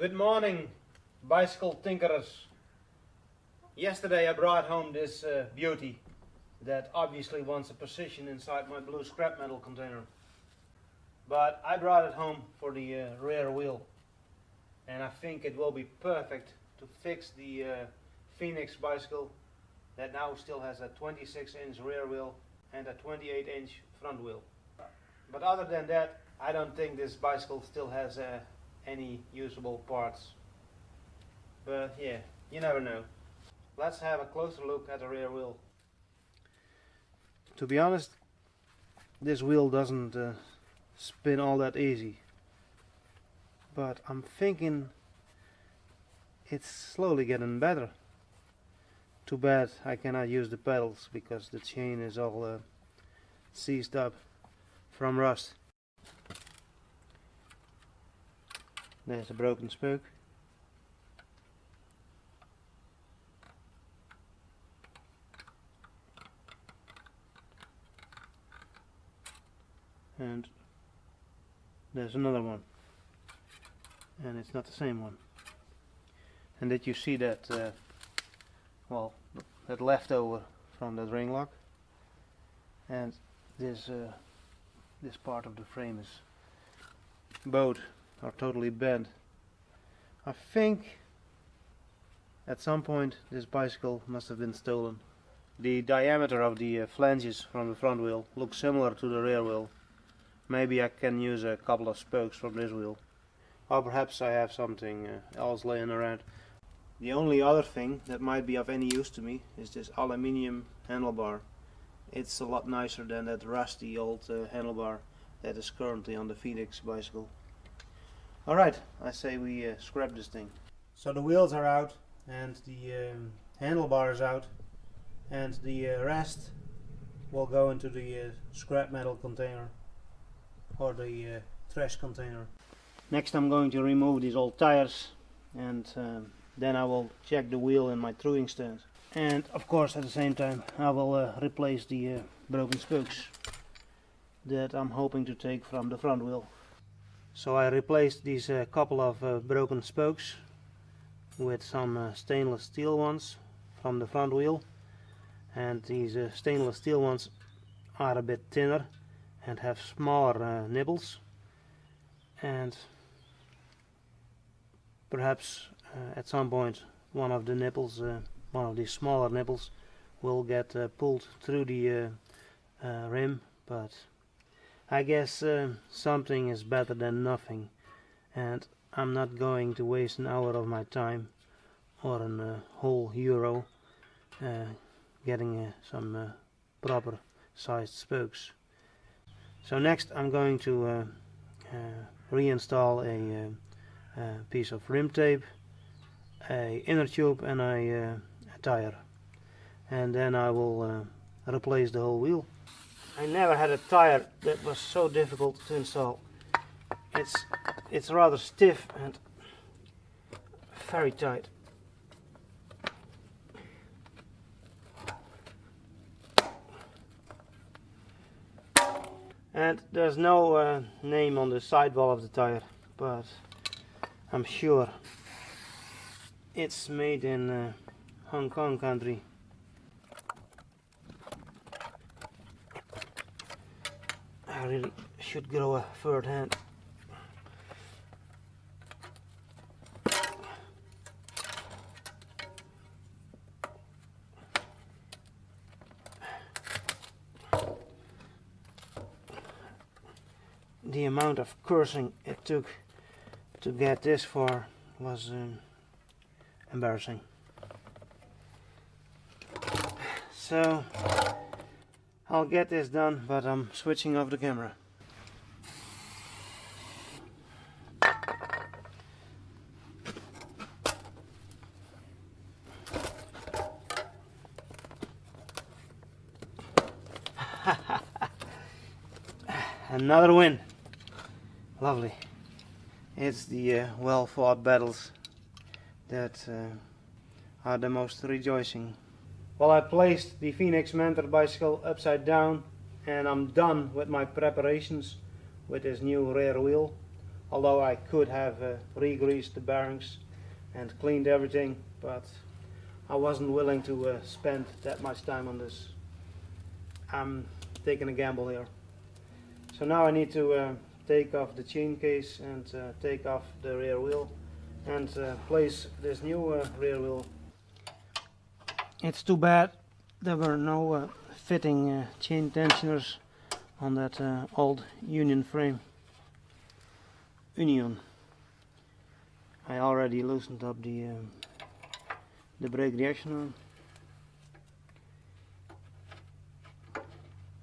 Good morning, bicycle tinkerers. Yesterday I brought home this beauty that obviously wants a position inside my blue scrap metal container. But I brought it home for the rear wheel, and I think it will be perfect to fix the Phoenix bicycle that now still has a 26-inch rear wheel and a 28-inch front wheel. But other than that, I don't think this bicycle still has any usable parts. But yeah, you never know. Let's have a closer look at the rear wheel. To be honest, this wheel doesn't spin all that easy. But I'm thinking it's slowly getting better. Too bad I cannot use the pedals because the chain is all seized up from rust. There's a broken spoke. And there's another one. And it's not the same one. And did you see that, well, that leftover from that ring lock? And this part of the frame is both are totally bent. I think at some point this bicycle must have been stolen. The diameter of the flanges from the front wheel looks similar to the rear wheel. Maybe I can use a couple of spokes from this wheel. Or perhaps I have something else laying around. The only other thing that might be of any use to me is this aluminium handlebar. It's a lot nicer than that rusty old handlebar that is currently on the Phoenix bicycle. Alright, I say we scrap this thing. So the wheels are out and the handlebar is out, and the rest will go into the scrap metal container or the trash container. Next I'm going to remove these old tires, and then I will check the wheel in my truing stand. And of course at the same time I will replace the broken spokes that I'm hoping to take from the front wheel. So I replaced these couple of broken spokes with some stainless steel ones from the front wheel, and these stainless steel ones are a bit thinner and have smaller nipples, and perhaps at some point one of the nipples, one of these smaller nipples will get pulled through the rim, but I guess something is better than nothing, and I'm not going to waste an hour of my time or a whole euro getting some proper sized spokes. So next I'm going to reinstall a piece of rim tape, a inner tube and a tire, and then I will replace the whole wheel. I never had a tire that was so difficult to install. It's rather stiff and very tight. And there's no name on the sidewall of the tire, but I'm sure it's made in Hong Kong country. I really should grow a third hand. The amount of cursing it took to get this far was embarrassing. So I'll get this done, but I'm switching off the camera. Another win. Lovely. It's the well fought battles that are the most rejoicing. Well, I placed the Phoenix Mentor bicycle upside down, and I'm done with my preparations with this new rear wheel. although I could have re-greased the bearings and cleaned everything, but I wasn't willing to spend that much time on this. I'm taking a gamble here. So now I need to take off the chain case and take off the rear wheel and place this new rear wheel. It's too bad there were no fitting chain tensioners on that old Union frame. Union. I already loosened up the brake reaction arm.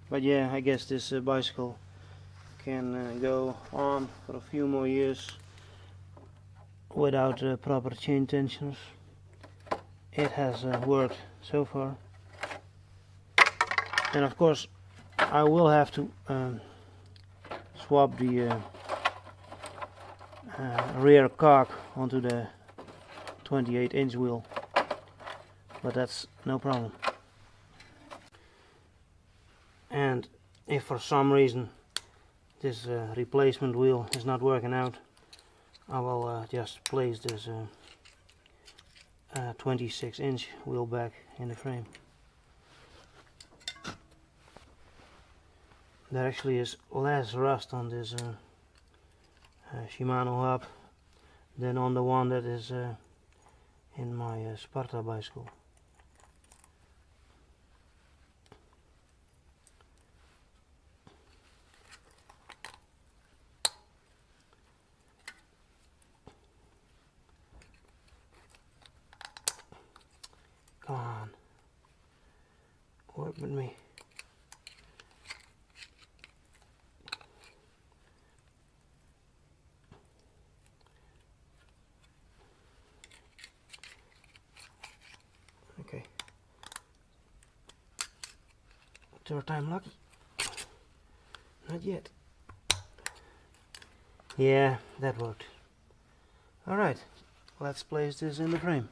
But yeah, I guess this bicycle can go on for a few more years without proper chain tensioners. It has worked so far. And of course I will have to swap the rear cock onto the 28-inch wheel, but that's no problem. And if for some reason this replacement wheel is not working out, I will just place this 26-inch wheel back in the frame. There actually is less rust on this Shimano hub than on the one that is in my Sparta bicycle. Come on, work with me. Okay. Third time lucky. Not yet. Yeah, that worked. Alright, let's place this in the frame.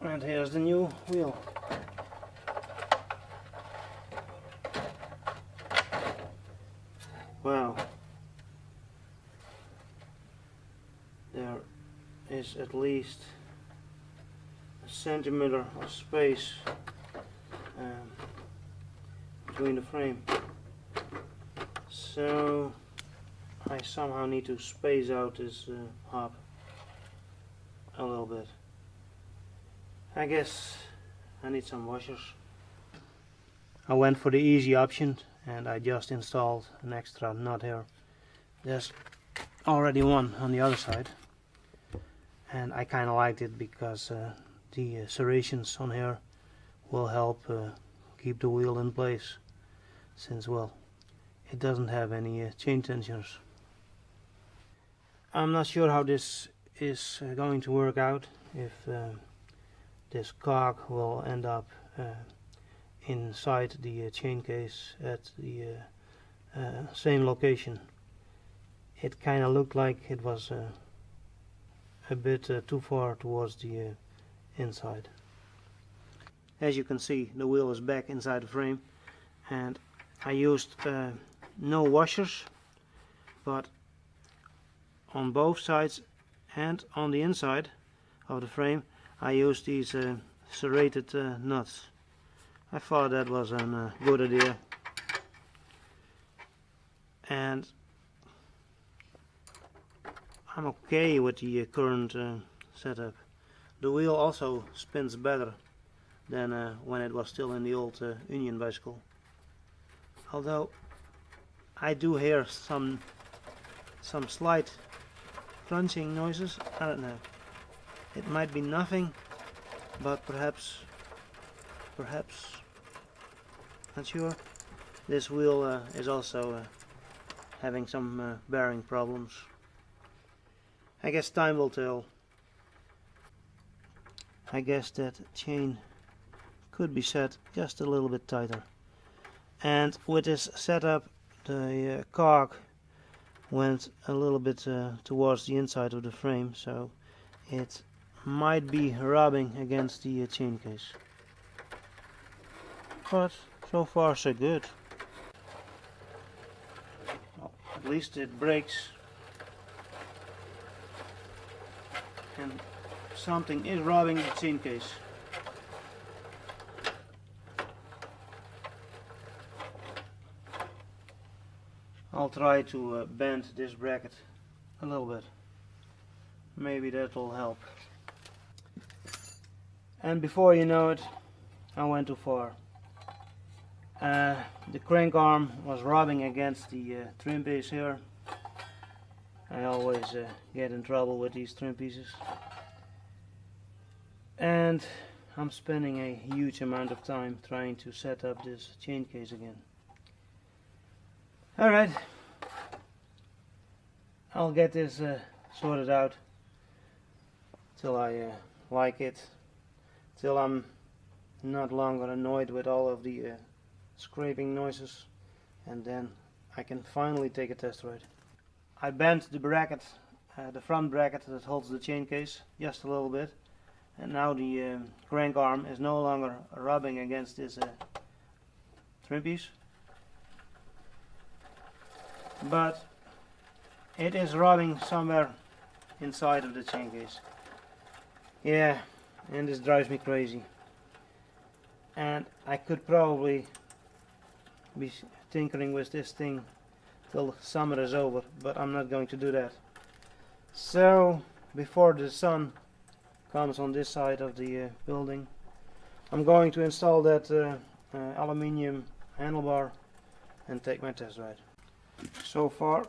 And here's the new wheel. Wow. There is at least a centimeter of space between the frame. So I somehow need to space out this hub a little bit. I guess I need some washers. I went for the easy option and I just installed an extra nut here. There's already one on the other side, and I kind of liked it because the serrations on here will help keep the wheel in place, since, well, it doesn't have any chain tensioners. I'm not sure how this is going to work out, if this cock will end up inside the chain case at the same location. It kind of looked like it was a bit too far towards the inside. As you can see, the wheel is back inside the frame, and I used no washers, but on both sides and on the inside of the frame I used these serrated nuts. I thought that was a good idea, and I'm okay with the current setup. The wheel also spins better than when it was still in the old Union bicycle. Although I do hear some slight crunching noises. I don't know. It might be nothing, but perhaps, not sure. This wheel is also having some bearing problems. I guess time will tell. I guess that chain could be set just a little bit tighter. And with this setup, the cock went a little bit towards the inside of the frame, so it might be rubbing against the chain case. But so far so good. Well, at At least it breaks. And something is robbing the chain case. I'll try to bend this bracket a little bit. Maybe that will help. And before you know it, I went too far. The crank arm was rubbing against the trim piece here. I always get in trouble with these trim pieces. And I'm spending a huge amount of time trying to set up this chain case again. Alright, I'll get this sorted out till I like it, till I'm not longer annoyed with all of the scraping noises, and then I can finally take a test ride. I bent the bracket, the front bracket that holds the chain case, just a little bit, and now the crank arm is no longer rubbing against this trim piece, but it is rubbing somewhere inside of the chain case. Yeah, and this drives me crazy. And I could probably be tinkering with this thing till summer is over, but I'm not going to do that. So before the sun comes on this side of the building, I'm going to install that aluminium handlebar and take my test ride. So far,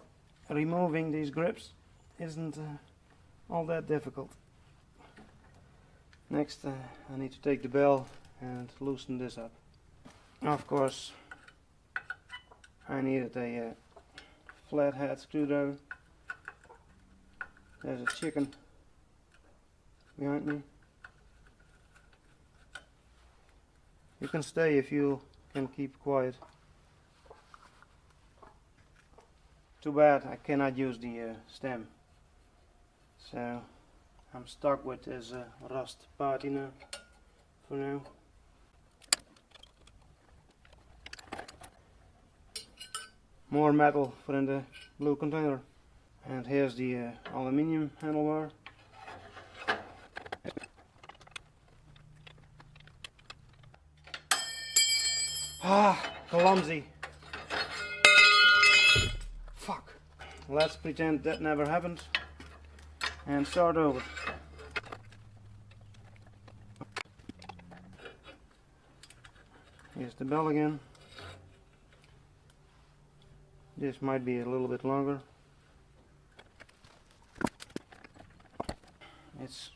removing these grips isn't all that difficult. Next, I need to take the bell and loosen this up. Of course, I needed a flathead screwdriver. There's a chicken behind me. You can stay if you can keep quiet. Too bad I cannot use the stem, so I'm stuck with this rust patina for now. More metal for in the blue container, and here's the aluminium handlebar. Clumsy. Fuck. Let's pretend that never happened and start over. Here's the bell again. This might be a little bit longer. It's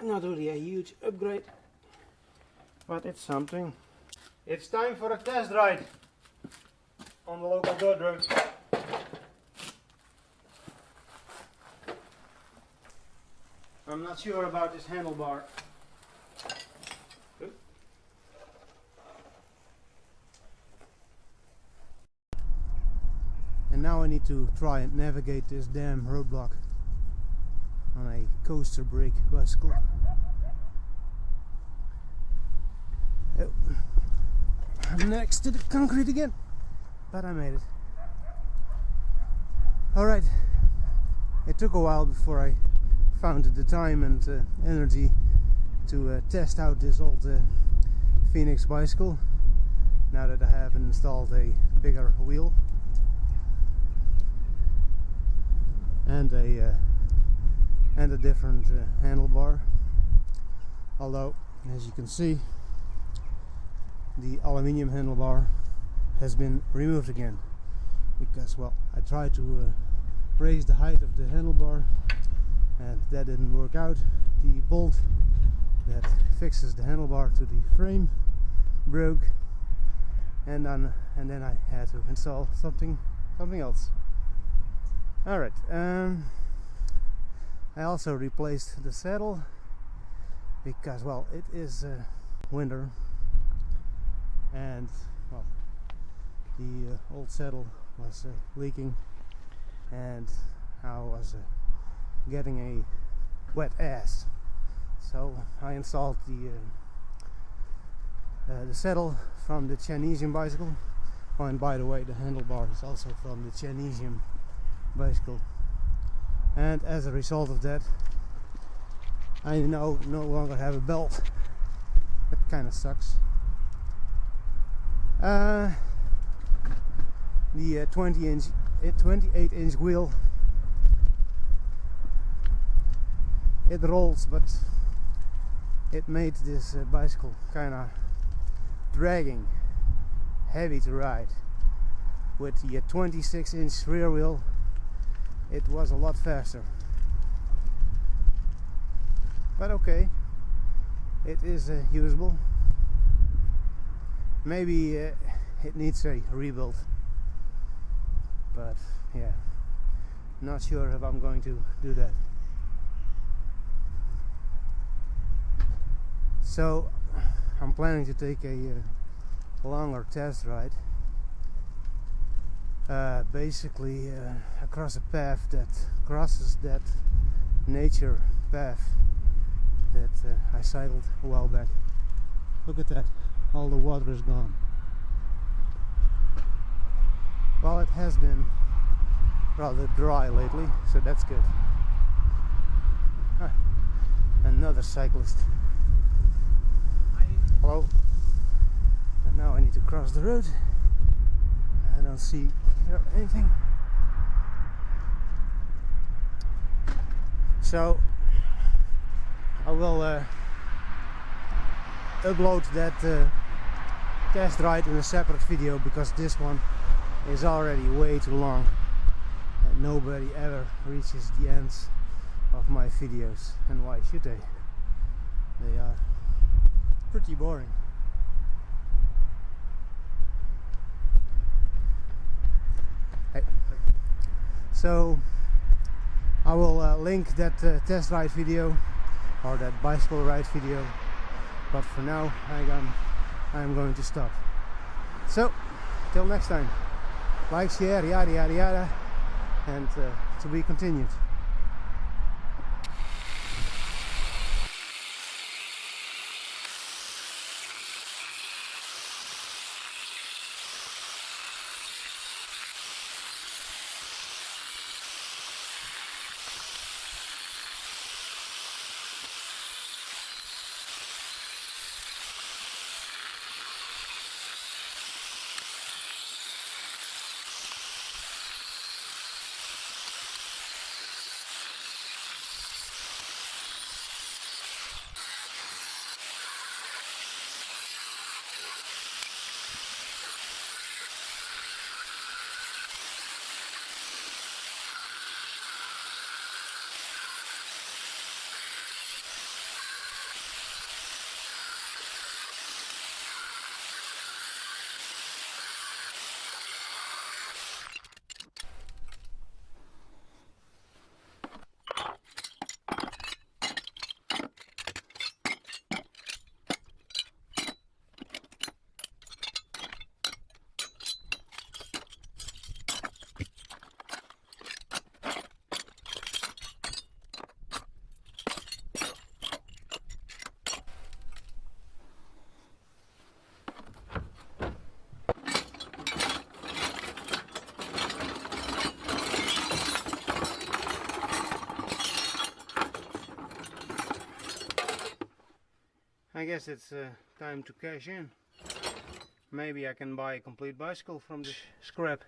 not really a huge upgrade, but it's something. It's time for a test ride on the local dirt road. I'm not sure about this handlebar. And now I need to try and navigate this damn roadblock on a coaster brake bicycle. Oh. I'm next to the concrete again, but I made it. Alright, it took a while before I found the time and energy to test out this old Phoenix bicycle, now that I have installed a bigger wheel and a different handlebar. Although, as you can see, the aluminium handlebar has been removed again, because, well, I tried to raise the height of the handlebar and that didn't work out. The bolt that fixes the handlebar to the frame broke, and then I had to install something else. Alright, I also replaced the saddle because, well, it is winter, and, well, the old saddle was leaking, and I was getting a wet ass. So I installed the saddle from the Chinesian bicycle, Oh, and by the way, the handlebar is also from the Chinesium bicycle, and as a result of that I no longer have a belt. That kind of sucks. The 28-inch wheel, it rolls, but it made this bicycle kind of dragging, heavy to ride. With the 26-inch rear wheel, it was a lot faster. But okay, it is usable. Maybe it needs a rebuild, but yeah, not sure if I'm going to do that. So I'm planning to take a longer test ride, basically across a path that crosses that nature path that I cycled a while back. Look at that, all the water is gone. Well, it has been rather dry lately, so that's good. Another cyclist. Hello. And now I need to cross the road. I don't see here anything. So I will upload that test ride in a separate video, because this one is already way too long and nobody ever reaches the ends of my videos. And why should they? They are pretty boring. Hey. So I will link that test ride video, or that bicycle ride video, but for now I'm going to stop. So till next time, like, share, yada yada yada, and to be continued. I guess it's time to cash in. Maybe I can buy a complete bicycle from the scrap.